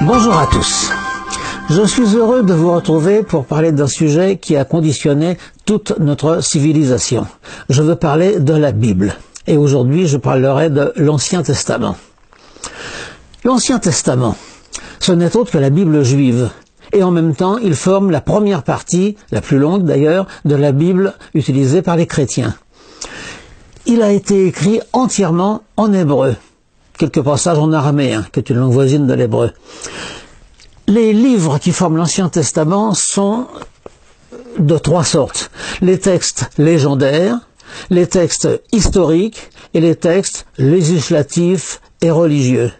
Bonjour à tous. Je suis heureux de vous retrouver pour parler d'un sujet qui a conditionné toute notre civilisation. Je veux parler de la Bible. Et aujourd'hui, je parlerai de l'Ancien Testament. L'Ancien Testament, ce n'est autre que la Bible juive. Et en même temps, il forme la première partie, la plus longue d'ailleurs, de la Bible utilisée par les chrétiens. Il a été écrit entièrement en hébreu. Quelques passages en araméen, qui est une langue voisine de l'hébreu. Les livres qui forment l'Ancien Testament sont de trois sortes. Les textes légendaires, les textes historiques et les textes législatifs et religieux.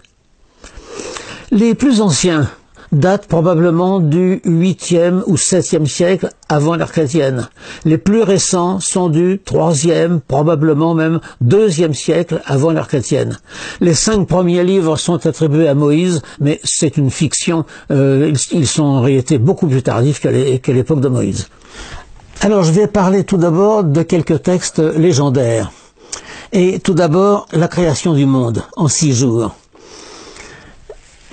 Les plus anciens datent probablement du 8e ou 7e siècle avant l'ère chrétienne. Les plus récents sont du 3e, probablement même 2e siècle avant l'ère chrétienne. Les 5 premiers livres sont attribués à Moïse, mais c'est une fiction. Ils sont en réalité beaucoup plus tardifs qu'à l'époque de Moïse. Alors je vais parler tout d'abord de quelques textes légendaires. Et tout d'abord, la création du monde en 6 jours.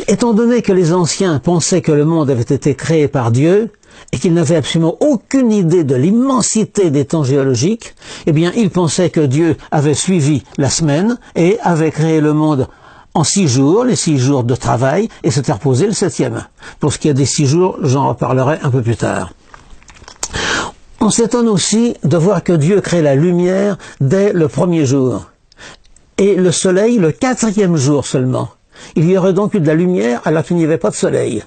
Étant donné que les anciens pensaient que le monde avait été créé par Dieu et qu'ils n'avaient absolument aucune idée de l'immensité des temps géologiques, eh bien ils pensaient que Dieu avait suivi la semaine et avait créé le monde en 6 jours, les 6 jours de travail, et s'était reposé le 7e. Pour ce qui est des 6 jours, j'en reparlerai un peu plus tard. On s'étonne aussi de voir que Dieu crée la lumière dès le premier jour et le soleil le 4e jour seulement. Il y aurait donc eu de la lumière alors qu'il n'y avait pas de soleil.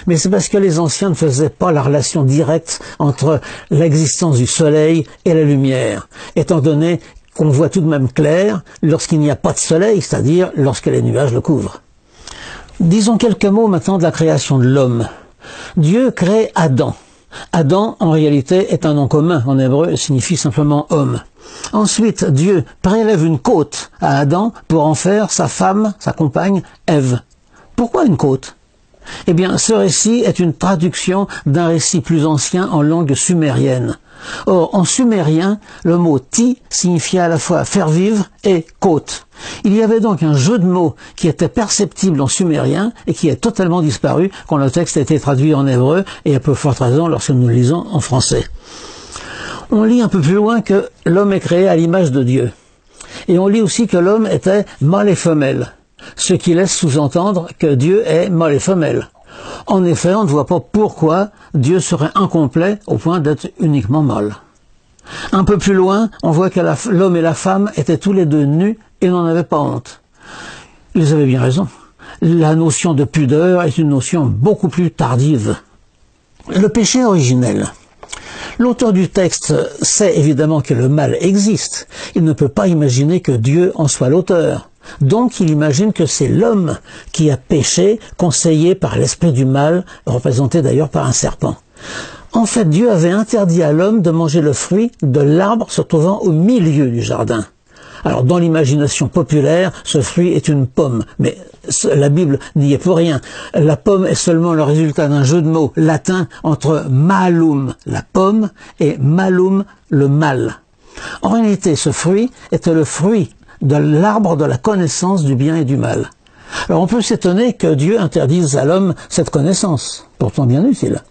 Mais c'est parce que les anciens ne faisaient pas la relation directe entre l'existence du soleil et la lumière, étant donné qu'on voit tout de même clair lorsqu'il n'y a pas de soleil, c'est-à-dire lorsque les nuages le couvrent. Disons quelques mots maintenant de la création de l'homme. Dieu crée Adam. Adam, en réalité, est un nom commun en hébreu et signifie simplement homme. Ensuite, Dieu prélève une côte à Adam pour en faire sa femme, sa compagne, Ève. Pourquoi une côte? Eh bien, ce récit est une traduction d'un récit plus ancien en langue sumérienne. Or, en sumérien, le mot ti signifiait à la fois faire vivre et côte. Il y avait donc un jeu de mots qui était perceptible en sumérien et qui est totalement disparu quand le texte a été traduit en hébreu et à peu forte raison lorsque nous le lisons en français. On lit un peu plus loin que l'homme est créé à l'image de Dieu. Et on lit aussi que l'homme était mâle et femelle, ce qui laisse sous-entendre que Dieu est mâle et femelle. En effet, on ne voit pas pourquoi Dieu serait incomplet au point d'être uniquement mâle. Un peu plus loin, on voit que l'homme et la femme étaient tous les deux nus et n'en avaient pas honte. Ils avaient bien raison. La notion de pudeur est une notion beaucoup plus tardive. Le péché originel. L'auteur du texte sait évidemment que le mal existe. Il ne peut pas imaginer que Dieu en soit l'auteur. Donc il imagine que c'est l'homme qui a péché, conseillé par l'esprit du mal, représenté d'ailleurs par un serpent. En fait, Dieu avait interdit à l'homme de manger le fruit de l'arbre se trouvant au milieu du jardin. Alors, dans l'imagination populaire, ce fruit est une pomme, mais la Bible n'y est pour rien. La pomme est seulement le résultat d'un jeu de mots latin entre malum, la pomme, et malum, le mal. En réalité, ce fruit était le fruit de l'arbre de la connaissance du bien et du mal. Alors, on peut s'étonner que Dieu interdise à l'homme cette connaissance, pourtant bien utile.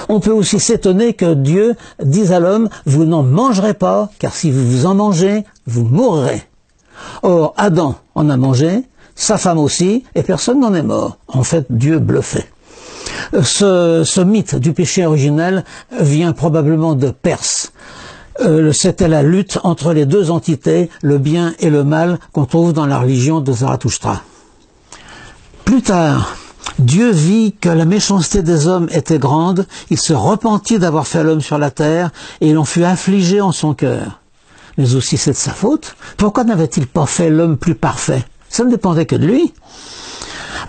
On peut aussi s'étonner que Dieu dise à l'homme « Vous n'en mangerez pas, car si vous en mangez, vous mourrez. » Or, Adam en a mangé, sa femme aussi, et personne n'en est mort. En fait, Dieu bluffait. Ce mythe du péché originel vient probablement de Perse. C'était la lutte entre les deux entités, le bien et le mal, qu'on trouve dans la religion de Zarathustra. Plus tard, Dieu vit que la méchanceté des hommes était grande, il se repentit d'avoir fait l'homme sur la terre, et il en fut affligé en son cœur. Mais aussi c'est de sa faute. Pourquoi n'avait-il pas fait l'homme plus parfait? Ça ne dépendait que de lui.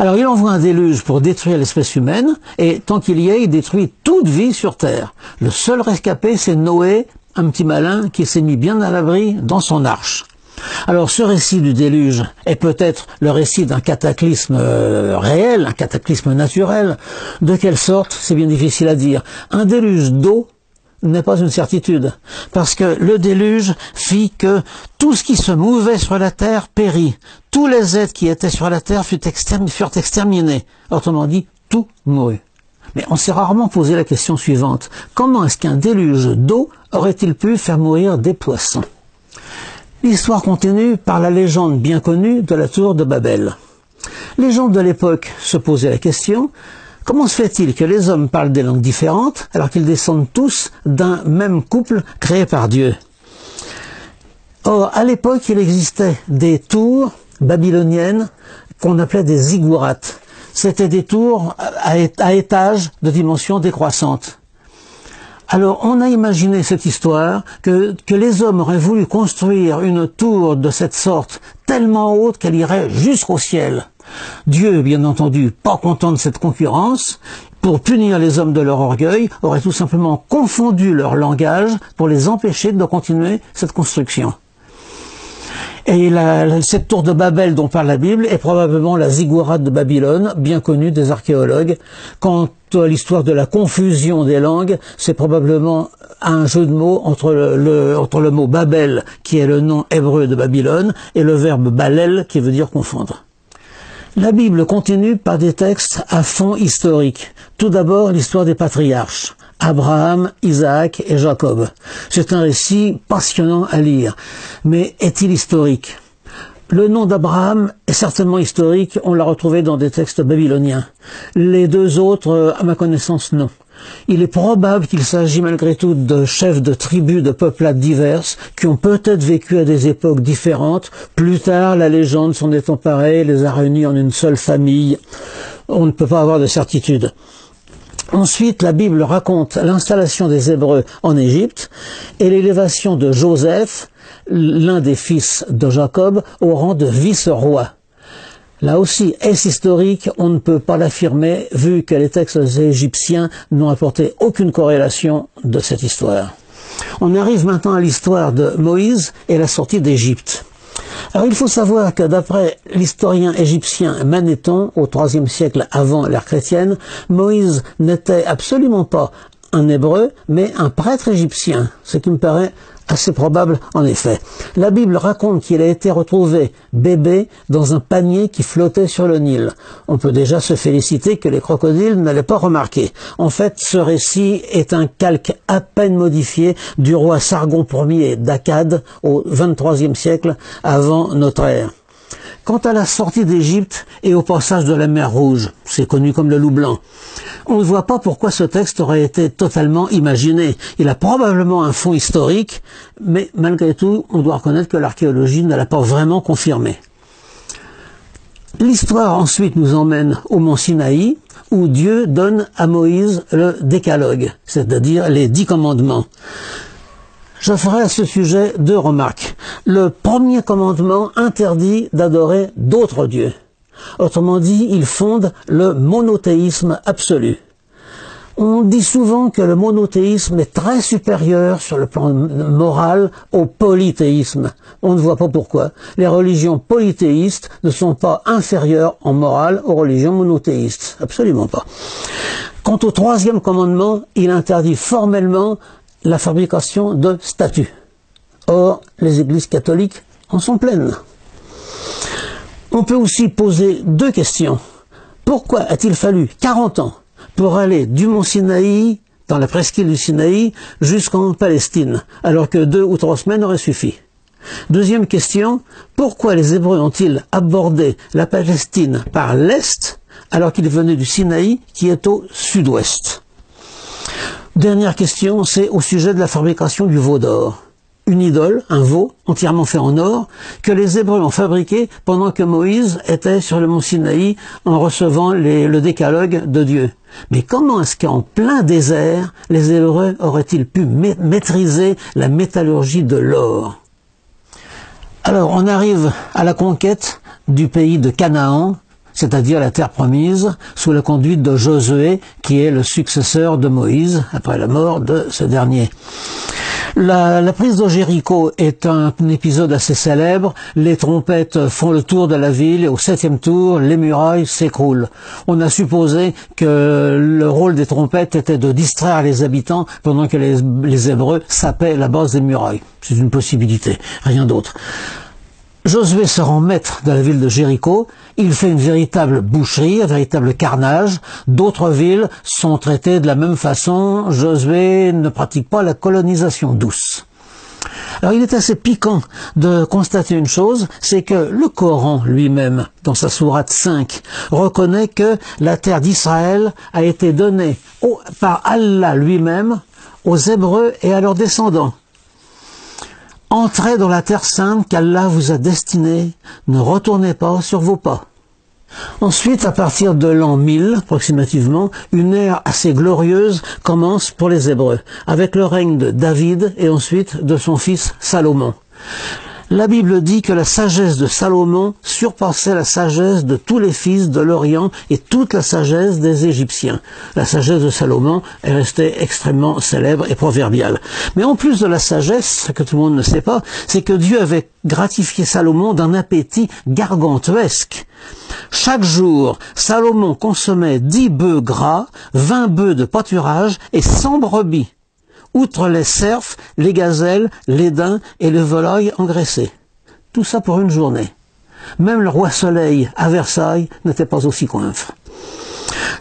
Alors il envoie un déluge pour détruire l'espèce humaine, et tant qu'il y est, il détruit toute vie sur terre. Le seul rescapé, c'est Noé, un petit malin qui s'est mis bien à l'abri dans son arche. Alors ce récit du déluge est peut-être le récit d'un cataclysme réel, un cataclysme naturel. De quelle sorte, c'est bien difficile à dire. Un déluge d'eau n'est pas une certitude, parce que le déluge fit que tout ce qui se mouvait sur la terre périt. Tous les êtres qui étaient sur la terre furent exterminés. Autrement dit, tout mourut. Mais on s'est rarement posé la question suivante. Comment est-ce qu'un déluge d'eau aurait-il pu faire mourir des poissons? L'histoire continue par la légende bien connue de la tour de Babel. Les gens de l'époque se posaient la question, comment se fait-il que les hommes parlent des langues différentes alors qu'ils descendent tous d'un même couple créé par Dieu? Or, à l'époque, il existait des tours babyloniennes qu'on appelait des ziggourats. C'était des tours à étages de dimensions décroissantes. Alors, on a imaginé cette histoire que les hommes auraient voulu construire une tour de cette sorte tellement haute qu'elle irait jusqu'au ciel. Dieu, bien entendu, pas content de cette concurrence, pour punir les hommes de leur orgueil, aurait tout simplement confondu leur langage pour les empêcher de continuer cette construction. Et cette tour de Babel dont parle la Bible est probablement la ziggourate de Babylone, bien connue des archéologues. Quant à l'histoire de la confusion des langues, c'est probablement un jeu de mots entre le mot Babel, qui est le nom hébreu de Babylone, et le verbe balel, qui veut dire confondre. La Bible continue par des textes à fond historique. Tout d'abord, l'histoire des patriarches. Abraham, Isaac et Jacob. C'est un récit passionnant à lire. Mais est-il historique? Le nom d'Abraham est certainement historique, on l'a retrouvé dans des textes babyloniens. Les deux autres, à ma connaissance, non. Il est probable qu'il s'agit malgré tout de chefs de tribus de peuplades diverses qui ont peut-être vécu à des époques différentes. Plus tard, la légende s'en est emparée, les a réunis en une seule famille. On ne peut pas avoir de certitude. Ensuite, la Bible raconte l'installation des Hébreux en Égypte et l'élévation de Joseph, l'un des fils de Jacob, au rang de vice-roi. Là aussi, est-ce historique? On ne peut pas l'affirmer, vu que les textes égyptiens n'ont apporté aucune corrélation de cette histoire. On arrive maintenant à l'histoire de Moïse et la sortie d'Égypte. Alors il faut savoir que d'après l'historien égyptien Manéthon, au IIIe siècle avant l'ère chrétienne, Moïse n'était absolument pas un hébreu, mais un prêtre égyptien, ce qui me paraît assez probable en effet. La Bible raconte qu'il a été retrouvé bébé dans un panier qui flottait sur le Nil. On peut déjà se féliciter que les crocodiles ne l'aient pas remarqué. En fait, ce récit est un calque à peine modifié du roi Sargon Ier d'Akkad au XXIIIe siècle avant notre ère. Quant à la sortie d'Égypte et au passage de la mer Rouge, c'est connu comme le loup blanc, on ne voit pas pourquoi ce texte aurait été totalement imaginé. Il a probablement un fond historique, mais malgré tout, on doit reconnaître que l'archéologie ne l'a pas vraiment confirmé. L'histoire ensuite nous emmène au mont Sinaï, où Dieu donne à Moïse le décalogue, c'est-à-dire les 10 commandements. Je ferai à ce sujet 2 remarques. Le premier commandement interdit d'adorer d'autres dieux. Autrement dit, il fonde le monothéisme absolu. On dit souvent que le monothéisme est très supérieur sur le plan moral au polythéisme. On ne voit pas pourquoi. Les religions polythéistes ne sont pas inférieures en morale aux religions monothéistes. Absolument pas. Quant au 3e commandement, il interdit formellement la fabrication de statues. Or, les églises catholiques en sont pleines. On peut aussi poser 2 questions. Pourquoi a-t-il fallu 40 ans pour aller du mont Sinaï, dans la presqu'île du Sinaï, jusqu'en Palestine, alors que 2 ou 3 semaines auraient suffi? Deuxième question, pourquoi les Hébreux ont-ils abordé la Palestine par l'est, alors qu'ils venaient du Sinaï, qui est au sud-ouest? Dernière question, c'est au sujet de la fabrication du veau d'or. Une idole, un veau, entièrement fait en or, que les Hébreux ont fabriqué pendant que Moïse était sur le mont Sinaï en recevant le décalogue de Dieu. Mais comment est-ce qu'en plein désert, les Hébreux auraient-ils pu maîtriser la métallurgie de l'or? Alors, on arrive à la conquête du pays de Canaan, c'est-à-dire la terre promise, sous la conduite de Josué, qui est le successeur de Moïse, après la mort de ce dernier. La prise de Jéricho est un épisode assez célèbre. Les trompettes font le tour de la ville et au 7e tour, les murailles s'écroulent. On a supposé que le rôle des trompettes était de distraire les habitants pendant que les Hébreux sapaient la base des murailles. C'est une possibilité, rien d'autre. Josué se rend maître de la ville de Jéricho, il fait une véritable boucherie, un véritable carnage. D'autres villes sont traitées de la même façon. Josué ne pratique pas la colonisation douce. Alors il est assez piquant de constater une chose, c'est que le Coran lui-même, dans sa sourate 5, reconnaît que la terre d'Israël a été donnée par Allah lui-même aux Hébreux et à leurs descendants. Entrez dans la terre sainte qu'Allah vous a destinée, ne retournez pas sur vos pas. Ensuite, à partir de l'an 1000, approximativement, une ère assez glorieuse commence pour les Hébreux, avec le règne de David et ensuite de son fils Salomon. La Bible dit que la sagesse de Salomon surpassait la sagesse de tous les fils de l'Orient et toute la sagesse des Égyptiens. La sagesse de Salomon est restée extrêmement célèbre et proverbiale. Mais en plus de la sagesse, ce que tout le monde ne sait pas, c'est que Dieu avait gratifié Salomon d'un appétit gargantuesque. Chaque jour, Salomon consommait 10 bœufs gras, 20 bœufs de pâturage et 100 brebis. Outre les cerfs, les gazelles, les daims et les volailles engraissées. Tout ça pour une journée. Même le roi Soleil à Versailles n'était pas aussi coinfre.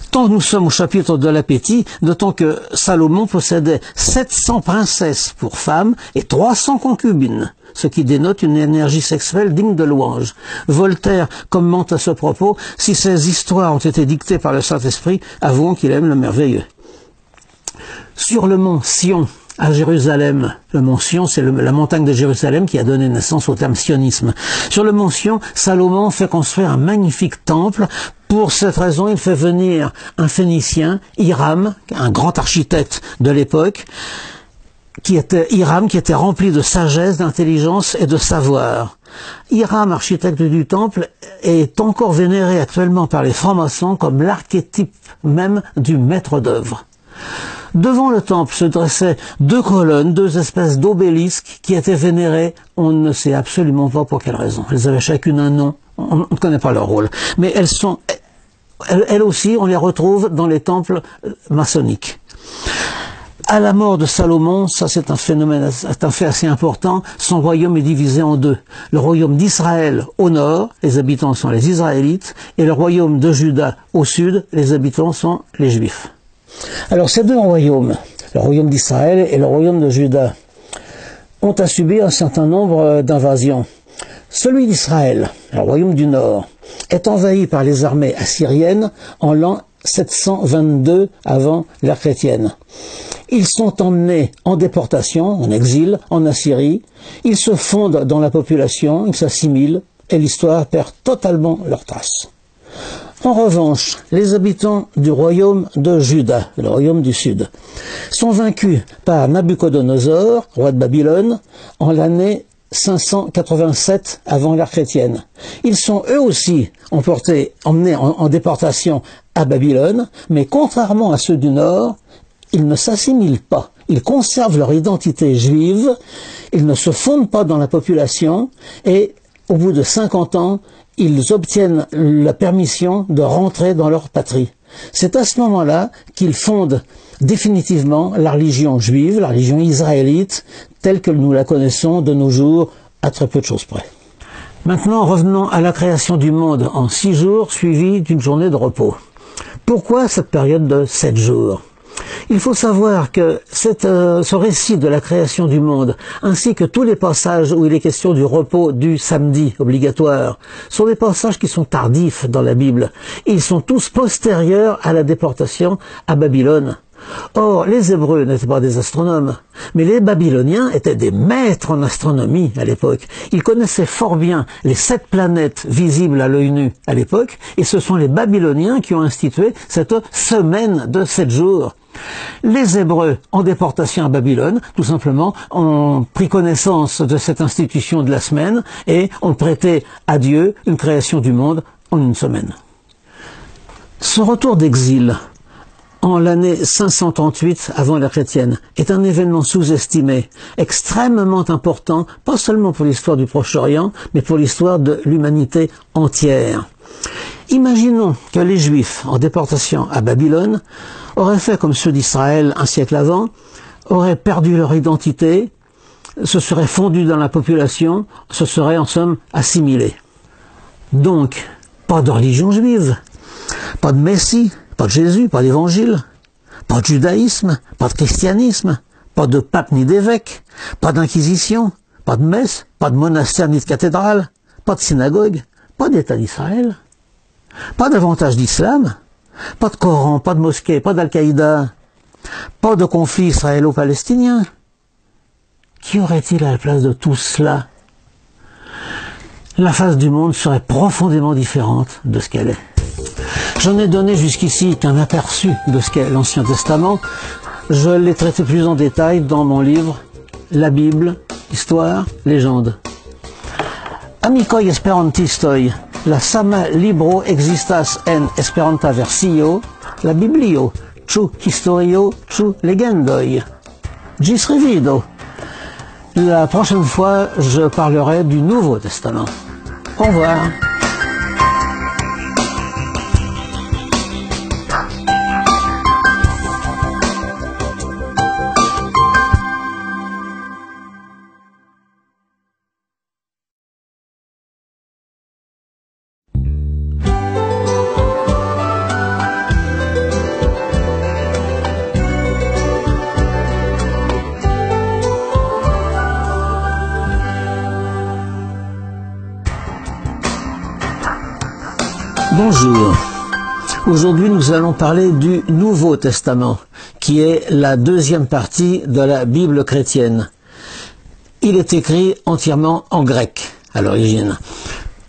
Tant que nous sommes au chapitre de l'appétit, notons que Salomon possédait 700 princesses pour femmes et 300 concubines, ce qui dénote une énergie sexuelle digne de louange. Voltaire commente à ce propos, si ces histoires ont été dictées par le Saint-Esprit, avouons qu'il aime le merveilleux. Sur le mont Sion, à Jérusalem, le mont Sion, c'est la montagne de Jérusalem qui a donné naissance au terme sionisme. Sur le mont Sion, Salomon fait construire un magnifique temple. Pour cette raison, il fait venir un Phénicien, Hiram, un grand architecte de l'époque, Hiram qui était rempli de sagesse, d'intelligence et de savoir. Hiram, architecte du temple, est encore vénéré actuellement par les francs-maçons comme l'archétype même du maître d'œuvre. Devant le temple se dressaient 2 colonnes, 2 espèces d'obélisques qui étaient vénérées. On ne sait absolument pas pour quelle raison. Elles avaient chacune un nom. On ne connaît pas leur rôle. Mais elles aussi, on les retrouve dans les temples maçonniques. À la mort de Salomon, ça c'est un phénomène, c'est un fait assez important, son royaume est divisé en 2. Le royaume d'Israël au nord, les habitants sont les Israélites, et le royaume de Juda au sud, les habitants sont les Juifs. Alors ces 2 royaumes, le royaume d'Israël et le royaume de Juda, ont à subir un certain nombre d'invasions. Celui d'Israël, le royaume du nord, est envahi par les armées assyriennes en l'an 722 avant l'ère chrétienne. Ils sont emmenés en déportation, en exil, en Assyrie. Ils se fondent dans la population, ils s'assimilent, et l'histoire perd totalement leur trace. En revanche, les habitants du royaume de Juda, le royaume du sud, sont vaincus par Nabuchodonosor, roi de Babylone, en l'année 587 avant l'ère chrétienne. Ils sont eux aussi emmenés en déportation à Babylone, mais contrairement à ceux du nord, ils ne s'assimilent pas. Ils conservent leur identité juive, ils ne se fondent pas dans la population, et au bout de 50 ans, ils obtiennent la permission de rentrer dans leur patrie. C'est à ce moment-là qu'ils fondent définitivement la religion juive, la religion israélite, telle que nous la connaissons de nos jours, à très peu de choses près. Maintenant, revenons à la création du monde en 6 jours, suivie d'une journée de repos. Pourquoi cette période de 7 jours ? Il faut savoir que ce récit de la création du monde, ainsi que tous les passages où il est question du repos du samedi obligatoire, sont des passages qui sont tardifs dans la Bible. Ils sont tous postérieurs à la déportation à Babylone. Or, les Hébreux n'étaient pas des astronomes, mais les Babyloniens étaient des maîtres en astronomie à l'époque. Ils connaissaient fort bien les 7 planètes visibles à l'œil nu à l'époque, et ce sont les Babyloniens qui ont institué cette semaine de 7 jours. Les Hébreux, en déportation à Babylone, tout simplement, ont pris connaissance de cette institution de la semaine et ont prêté à Dieu une création du monde en une semaine. Ce retour d'exil en l'année 538 avant l'ère chrétienne est un événement sous-estimé, extrêmement important, pas seulement pour l'histoire du Proche-Orient, mais pour l'histoire de l'humanité entière. Imaginons que les Juifs, en déportation à Babylone, auraient fait comme ceux d'Israël un siècle avant, auraient perdu leur identité, se serait fondu dans la population, se serait en somme assimilé. Donc, pas de religion juive, pas de Messie, pas de Jésus, pas d'évangile, pas de judaïsme, pas de christianisme, pas de pape ni d'évêque, pas d'inquisition, pas de messe, pas de monastère ni de cathédrale, pas de synagogue, pas d'État d'Israël, pas davantage d'islam, pas de Coran, pas de mosquée, pas d'Al-Qaïda, pas de conflit israélo-palestinien. Qui aurait-il à la place de tout cela? La face du monde serait profondément différente de ce qu'elle est. J'en ai donné jusqu'ici qu'un aperçu de ce qu'est l'Ancien Testament. Je l'ai traité plus en détail dans mon livre « La Bible, Histoire, Légende ». Amicoi esperantistoi, la sama libro existas en Esperanta versio, la Biblio, ĉu historio, ĉu legendoj. Gis revido. La prochaine fois, je parlerai du Nouveau Testament. Au revoir. Bonjour. Aujourd'hui, nous allons parler du Nouveau Testament, qui est la deuxième partie de la Bible chrétienne. Il est écrit entièrement en grec, à l'origine.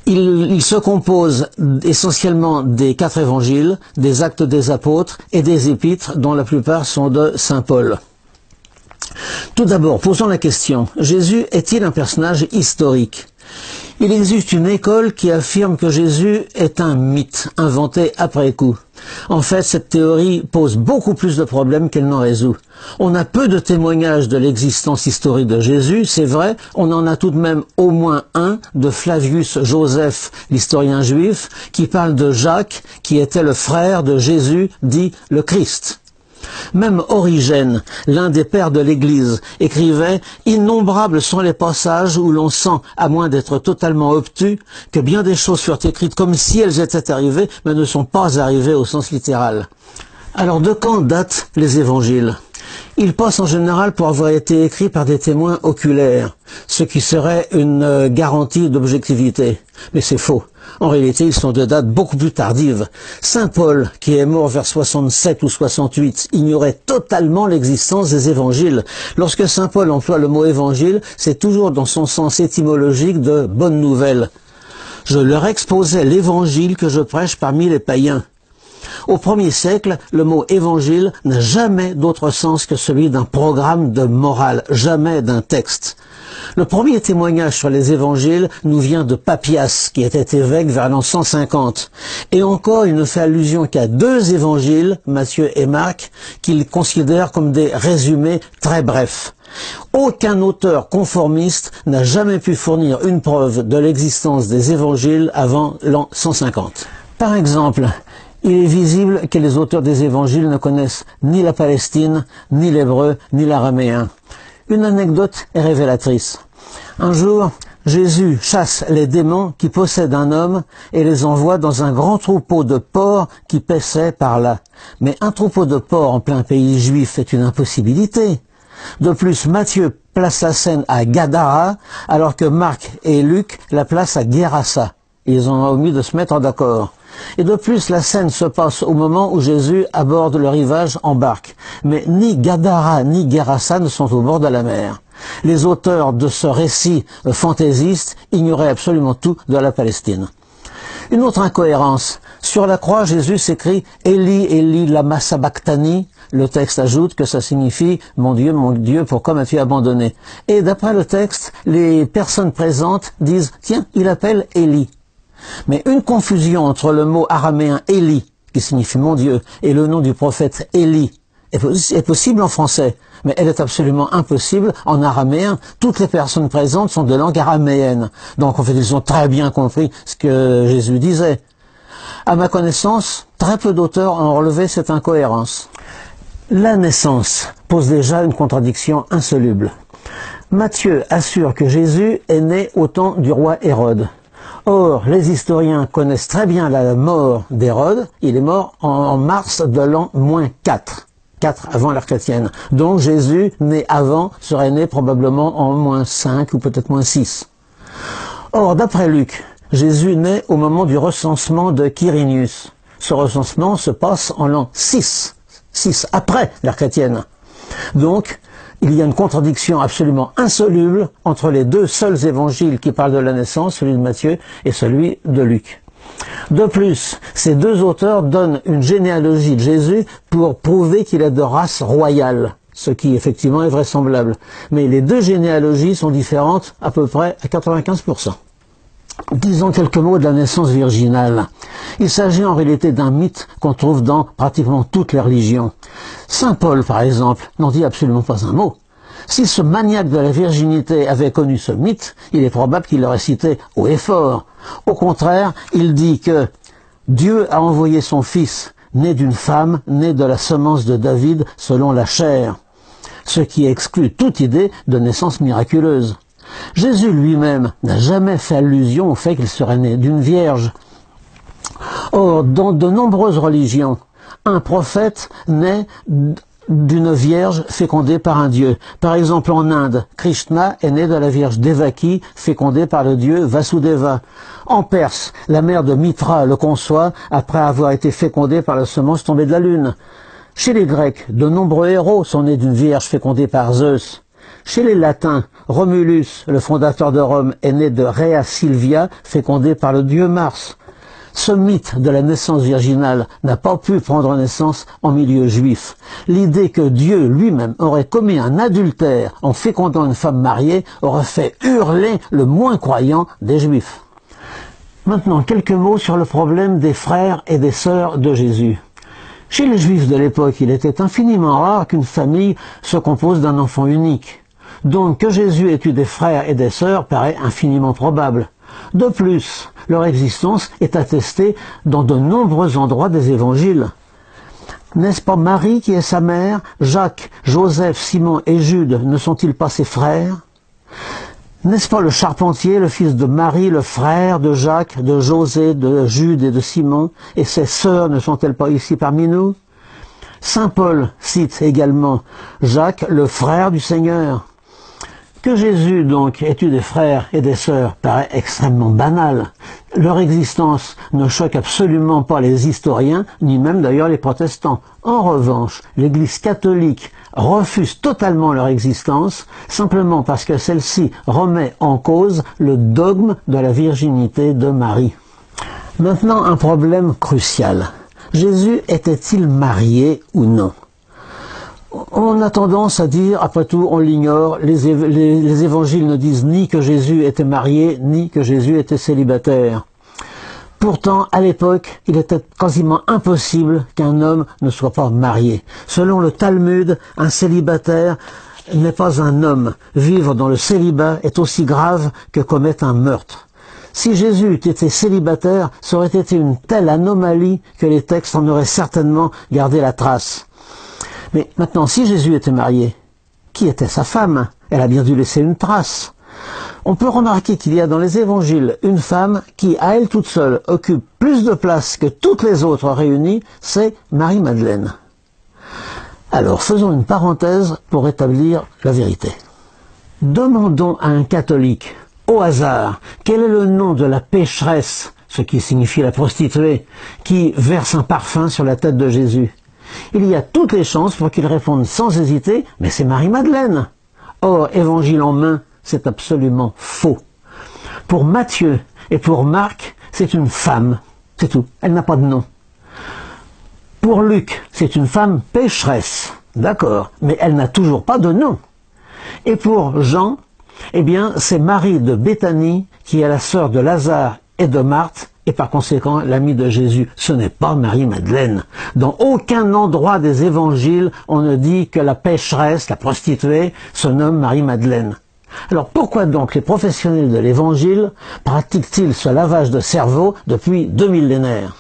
Il se compose essentiellement des 4 évangiles, des actes des apôtres et des épîtres, dont la plupart sont de saint Paul. Tout d'abord, posons la question, Jésus est-il un personnage historique ? Il existe une école qui affirme que Jésus est un mythe inventé après coup. En fait, cette théorie pose beaucoup plus de problèmes qu'elle n'en résout. On a peu de témoignages de l'existence historique de Jésus, c'est vrai, on en a tout de même au moins un de Flavius Joseph, l'historien juif, qui parle de Jacques, qui était le frère de Jésus, dit le Christ. Même Origène, l'un des pères de l'Église, écrivait « Innombrables sont les passages où l'on sent, à moins d'être totalement obtus, que bien des choses furent écrites comme si elles étaient arrivées, mais ne sont pas arrivées au sens littéral. » Alors de quand datent les évangiles ? Ils passent en général pour avoir été écrits par des témoins oculaires, ce qui serait une garantie d'objectivité. Mais c'est faux. En réalité, ils sont de date beaucoup plus tardive. Saint Paul, qui est mort vers 67 ou 68, ignorait totalement l'existence des évangiles. Lorsque Saint Paul emploie le mot évangile, c'est toujours dans son sens étymologique de bonne nouvelle. Je leur exposais l'évangile que je prêche parmi les païens. Au 1er siècle, le mot évangile n'a jamais d'autre sens que celui d'un programme de morale, jamais d'un texte. Le premier témoignage sur les évangiles nous vient de Papias, qui était évêque vers l'an 150. Et encore, il ne fait allusion qu'à 2 évangiles, Matthieu et Marc, qu'il considère comme des résumés très brefs. Aucun auteur conformiste n'a jamais pu fournir une preuve de l'existence des évangiles avant l'an 150. Par exemple, il est visible que les auteurs des évangiles ne connaissent ni la Palestine, ni l'hébreu, ni l'araméen. Une anecdote est révélatrice. Un jour, Jésus chasse les démons qui possèdent un homme et les envoie dans un grand troupeau de porcs qui paissaient par là. Mais un troupeau de porcs en plein pays juif est une impossibilité. De plus, Matthieu place la scène à Gadara, alors que Marc et Luc la placent à Guérassa. Ils ont omis de se mettre d'accord. Et de plus, la scène se passe au moment où Jésus aborde le rivage en barque. Mais ni Gadara ni Guérassa ne sont au bord de la mer. Les auteurs de ce récit fantaisiste ignoraient absolument tout de la Palestine. Une autre incohérence. Sur la croix, Jésus s'écrit « Eli, Eli, lama sabachthani ». Le texte ajoute que ça signifie « Mon Dieu, pourquoi m'as-tu abandonné ?» Et d'après le texte, les personnes présentes disent « Tiens, il appelle Eli ». Mais une confusion entre le mot araméen Élie, qui signifie mon Dieu, et le nom du prophète Élie est possible en français, mais elle est absolument impossible en araméen. Toutes les personnes présentes sont de langue araméenne. Donc en fait, ils ont très bien compris ce que Jésus disait. À ma connaissance, très peu d'auteurs ont relevé cette incohérence. La naissance pose déjà une contradiction insoluble. Matthieu assure que Jésus est né au temps du roi Hérode. Or, les historiens connaissent très bien la mort d'Hérode. Il est mort en mars de l'an -4. 4 avant l'ère chrétienne. Donc Jésus, né avant, serait né probablement en -5 ou peut-être -6. Or, d'après Luc, Jésus naît au moment du recensement de Quirinius. Ce recensement se passe en l'an 6 après l'ère chrétienne. Donc, il y a une contradiction absolument insoluble entre les deux seuls évangiles qui parlent de la naissance, celui de Matthieu et celui de Luc. De plus, ces deux auteurs donnent une généalogie de Jésus pour prouver qu'il est de race royale, ce qui effectivement est vraisemblable. Mais les deux généalogies sont différentes à peu près à 95%. Disons quelques mots de la naissance virginale. Il s'agit en réalité d'un mythe qu'on trouve dans pratiquement toutes les religions. Saint Paul, par exemple, n'en dit absolument pas un mot. Si ce maniaque de la virginité avait connu ce mythe, il est probable qu'il l'aurait cité haut et fort. Au contraire, il dit que Dieu a envoyé son fils, né d'une femme, né de la semence de David selon la chair, ce qui exclut toute idée de naissance miraculeuse. Jésus lui-même n'a jamais fait allusion au fait qu'il serait né d'une vierge. Or, dans de nombreuses religions, un prophète naît d'une vierge fécondée par un dieu. Par exemple, en Inde, Krishna est né de la vierge Devaki, fécondée par le dieu Vasudeva. En Perse, la mère de Mitra le conçoit après avoir été fécondée par la semence tombée de la lune. Chez les Grecs, de nombreux héros sont nés d'une vierge fécondée par Zeus. Chez les Latins, Romulus, le fondateur de Rome, est né de Rhea Silvia, fécondée par le dieu Mars. Ce mythe de la naissance virginale n'a pas pu prendre naissance en milieu juif. L'idée que Dieu lui-même aurait commis un adultère en fécondant une femme mariée aurait fait hurler le moins croyant des juifs. Maintenant, quelques mots sur le problème des frères et des sœurs de Jésus. Chez les juifs de l'époque, il était infiniment rare qu'une famille se compose d'un enfant unique. Donc que Jésus ait eu des frères et des sœurs paraît infiniment probable. De plus, leur existence est attestée dans de nombreux endroits des évangiles. N'est-ce pas Marie qui est sa mère? Jacques, Joseph, Simon et Jude ne sont-ils pas ses frères? N'est-ce pas le charpentier, le fils de Marie, le frère de Jacques, de José, de Jude et de Simon? Et ses sœurs ne sont-elles pas ici parmi nous? Saint Paul cite également Jacques, le frère du Seigneur. Que Jésus, donc, ait eu des frères et des sœurs paraît extrêmement banal. Leur existence ne choque absolument pas les historiens, ni même d'ailleurs les protestants. En revanche, l'Église catholique refuse totalement leur existence, simplement parce que celle-ci remet en cause le dogme de la virginité de Marie. Maintenant, un problème crucial. Jésus était-il marié ou non? On a tendance à dire, après tout, on l'ignore, les évangiles ne disent ni que Jésus était marié, ni que Jésus était célibataire. Pourtant, à l'époque, il était quasiment impossible qu'un homme ne soit pas marié. Selon le Talmud, un célibataire n'est pas un homme. Vivre dans le célibat est aussi grave que commettre un meurtre. Si Jésus eût été célibataire, ça aurait été une telle anomalie que les textes en auraient certainement gardé la trace. Mais maintenant, si Jésus était marié, qui était sa femme? Elle a bien dû laisser une trace. On peut remarquer qu'il y a dans les évangiles une femme qui, à elle toute seule, occupe plus de place que toutes les autres réunies, c'est Marie-Madeleine. Alors, faisons une parenthèse pour établir la vérité. Demandons à un catholique, au hasard, quel est le nom de la pécheresse, ce qui signifie la prostituée, qui verse un parfum sur la tête de Jésus. Il y a toutes les chances pour qu'il réponde sans hésiter, mais c'est Marie-Madeleine. Or, évangile en main, c'est absolument faux. Pour Matthieu et pour Marc, c'est une femme, c'est tout, elle n'a pas de nom. Pour Luc, c'est une femme pécheresse, d'accord, mais elle n'a toujours pas de nom. Et pour Jean, eh bien, c'est Marie de Béthanie, qui est la sœur de Lazare et de Marthe, et par conséquent l'amie de Jésus. Ce n'est pas Marie-Madeleine. Dans aucun endroit des évangiles, on ne dit que la pécheresse, la prostituée, se nomme Marie-Madeleine. Alors pourquoi donc les professionnels de l'évangile pratiquent-ils ce lavage de cerveau depuis 2 millénaires?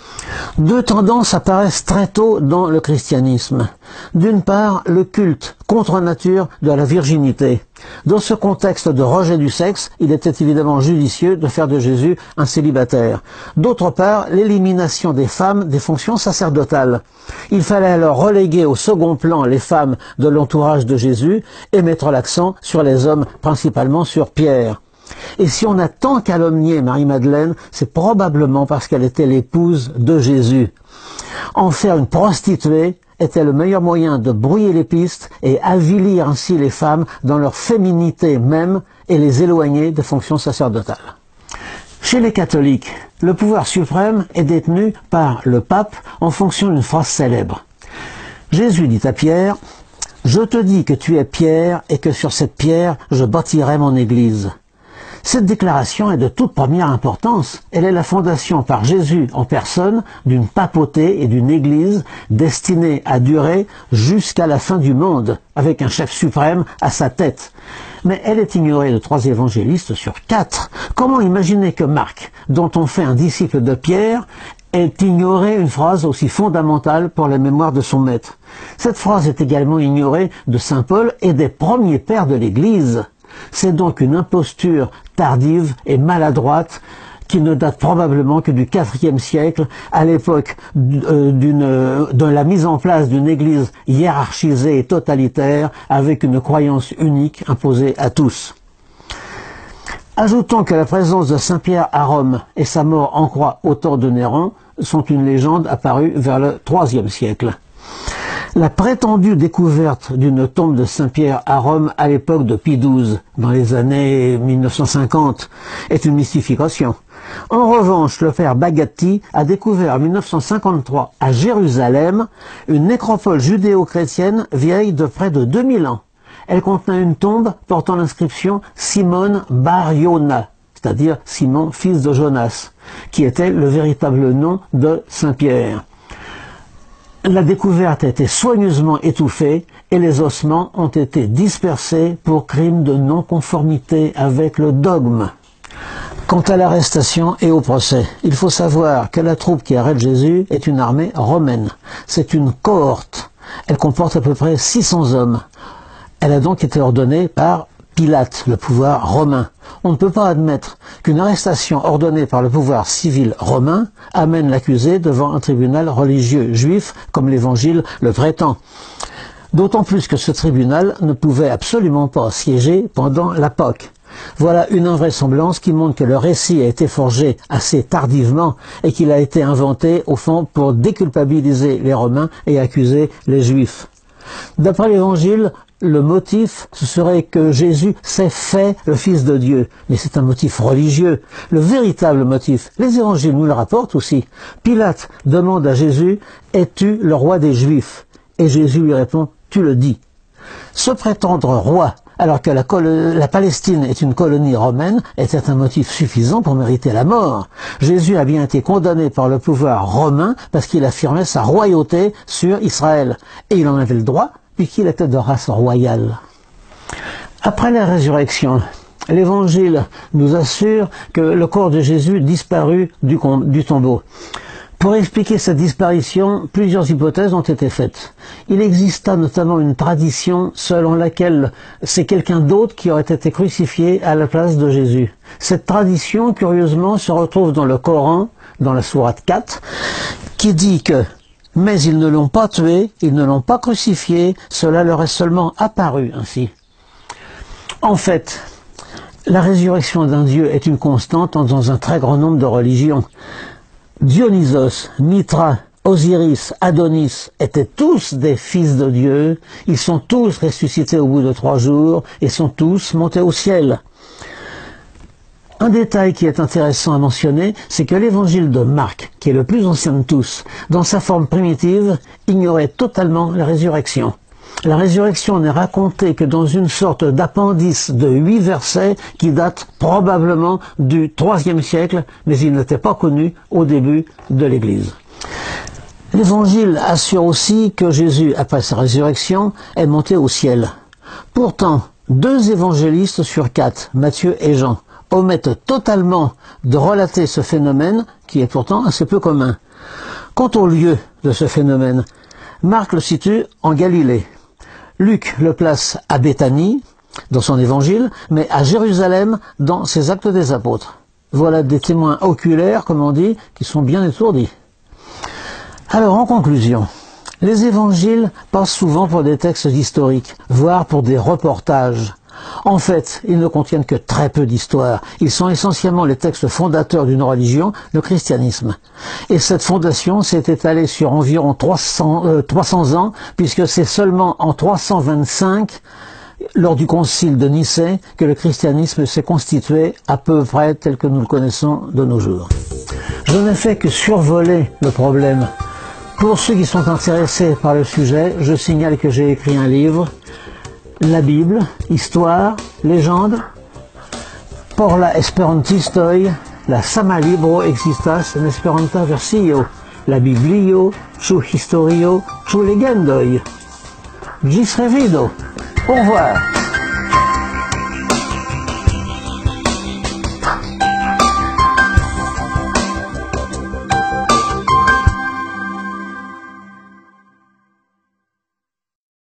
Deux tendances apparaissent très tôt dans le christianisme. D'une part, le culte contre nature de la virginité. Dans ce contexte de rejet du sexe, il était évidemment judicieux de faire de Jésus un célibataire. D'autre part, l'élimination des femmes des fonctions sacerdotales. Il fallait alors reléguer au second plan les femmes de l'entourage de Jésus et mettre l'accent sur les hommes, principalement sur Pierre. Et si on a tant calomnié Marie-Madeleine, c'est probablement parce qu'elle était l'épouse de Jésus. En faire une prostituée était le meilleur moyen de brouiller les pistes et avilir ainsi les femmes dans leur féminité même et les éloigner des fonctions sacerdotales. Chez les catholiques, le pouvoir suprême est détenu par le pape en fonction d'une phrase célèbre. Jésus dit à Pierre, « Je te dis que tu es Pierre et que sur cette pierre je bâtirai mon église. » Cette déclaration est de toute première importance. Elle est la fondation par Jésus en personne d'une papauté et d'une église destinée à durer jusqu'à la fin du monde, avec un chef suprême à sa tête. Mais elle est ignorée de 3 évangélistes sur 4. Comment imaginer que Marc, dont on fait un disciple de Pierre, ait ignoré une phrase aussi fondamentale pour la mémoire de son maître? Cette phrase est également ignorée de saint Paul et des premiers pères de l'Église. C'est donc une imposture tardive et maladroite qui ne date probablement que du IVe siècle, à l'époque de la mise en place d'une église hiérarchisée et totalitaire avec une croyance unique imposée à tous. Ajoutons que la présence de Saint Pierre à Rome et sa mort en croix au temps de Néron sont une légende apparue vers le IIIe siècle. La prétendue découverte d'une tombe de Saint-Pierre à Rome à l'époque de Pie XII, dans les années 1950, est une mystification. En revanche, le père Bagatti a découvert en 1953 à Jérusalem une nécropole judéo-chrétienne vieille de près de 2000 ans. Elle contenait une tombe portant l'inscription Simone Bar Yona, c'est-à-dire Simon, fils de Jonas, qui était le véritable nom de Saint-Pierre. La découverte a été soigneusement étouffée et les ossements ont été dispersés pour crime de non-conformité avec le dogme. Quant à l'arrestation et au procès, il faut savoir que la troupe qui arrête Jésus est une armée romaine. C'est une cohorte. Elle comporte à peu près 600 hommes. Elle a donc été ordonnée par Pilate, le pouvoir romain. On ne peut pas admettre qu'une arrestation ordonnée par le pouvoir civil romain amène l'accusé devant un tribunal religieux juif, comme l'Évangile le prétend. D'autant plus que ce tribunal ne pouvait absolument pas siéger pendant la Pâque. Voilà une invraisemblance qui montre que le récit a été forgé assez tardivement et qu'il a été inventé, au fond, pour déculpabiliser les Romains et accuser les Juifs. D'après l'Évangile, le motif, ce serait que Jésus s'est fait le Fils de Dieu. Mais c'est un motif religieux. Le véritable motif, les évangiles nous le rapportent aussi. Pilate demande à Jésus, « Es-tu le roi des Juifs ?» Et Jésus lui répond, « Tu le dis. » Se prétendre roi, alors que la Palestine est une colonie romaine, était un motif suffisant pour mériter la mort. Jésus a bien été condamné par le pouvoir romain parce qu'il affirmait sa royauté sur Israël. Et il en avait le droit, puisqu'il était de race royale. Après la résurrection, l'Évangile nous assure que le corps de Jésus disparut du tombeau. Pour expliquer cette disparition, plusieurs hypothèses ont été faites. Il exista notamment une tradition selon laquelle c'est quelqu'un d'autre qui aurait été crucifié à la place de Jésus. Cette tradition, curieusement, se retrouve dans le Coran, dans la sourate 4, qui dit que « Mais ils ne l'ont pas tué, ils ne l'ont pas crucifié, cela leur est seulement apparu ainsi. » En fait, la résurrection d'un Dieu est une constante dans un très grand nombre de religions. Dionysos, Mitra, Osiris, Adonis étaient tous des fils de Dieu, ils sont tous ressuscités au bout de 3 jours et sont tous montés au ciel. Un détail qui est intéressant à mentionner, c'est que l'évangile de Marc, qui est le plus ancien de tous, dans sa forme primitive, ignorait totalement la résurrection. La résurrection n'est racontée que dans une sorte d'appendice de 8 versets qui date probablement du IIIe siècle, mais il n'était pas connu au début de l'Église. L'Évangile assure aussi que Jésus, après sa résurrection, est monté au ciel. Pourtant, 2 évangélistes sur 4, Matthieu et Jean, omettent totalement de relater ce phénomène qui est pourtant assez peu commun. Quant au lieu de ce phénomène, Marc le situe en Galilée. Luc le place à Béthanie, dans son évangile, mais à Jérusalem dans ses actes des apôtres. Voilà des témoins oculaires, comme on dit, qui sont bien étourdis. Alors, en conclusion, les évangiles passent souvent pour des textes historiques, voire pour des reportages. En fait, ils ne contiennent que très peu d'histoire. Ils sont essentiellement les textes fondateurs d'une religion, le christianisme. Et cette fondation s'est étalée sur environ 300 ans, puisque c'est seulement en 325, lors du concile de Nicée, que le christianisme s'est constitué à peu près tel que nous le connaissons de nos jours. Je n'ai fait que survoler le problème. Pour ceux qui sont intéressés par le sujet, je signale que j'ai écrit un livre, La Bible, Histoire, Légende, por la esperantistoj, la sama libro existas en esperanta versio, la Biblio, ĉu historio, ĉu legendoj. Ĝis revido. Au revoir.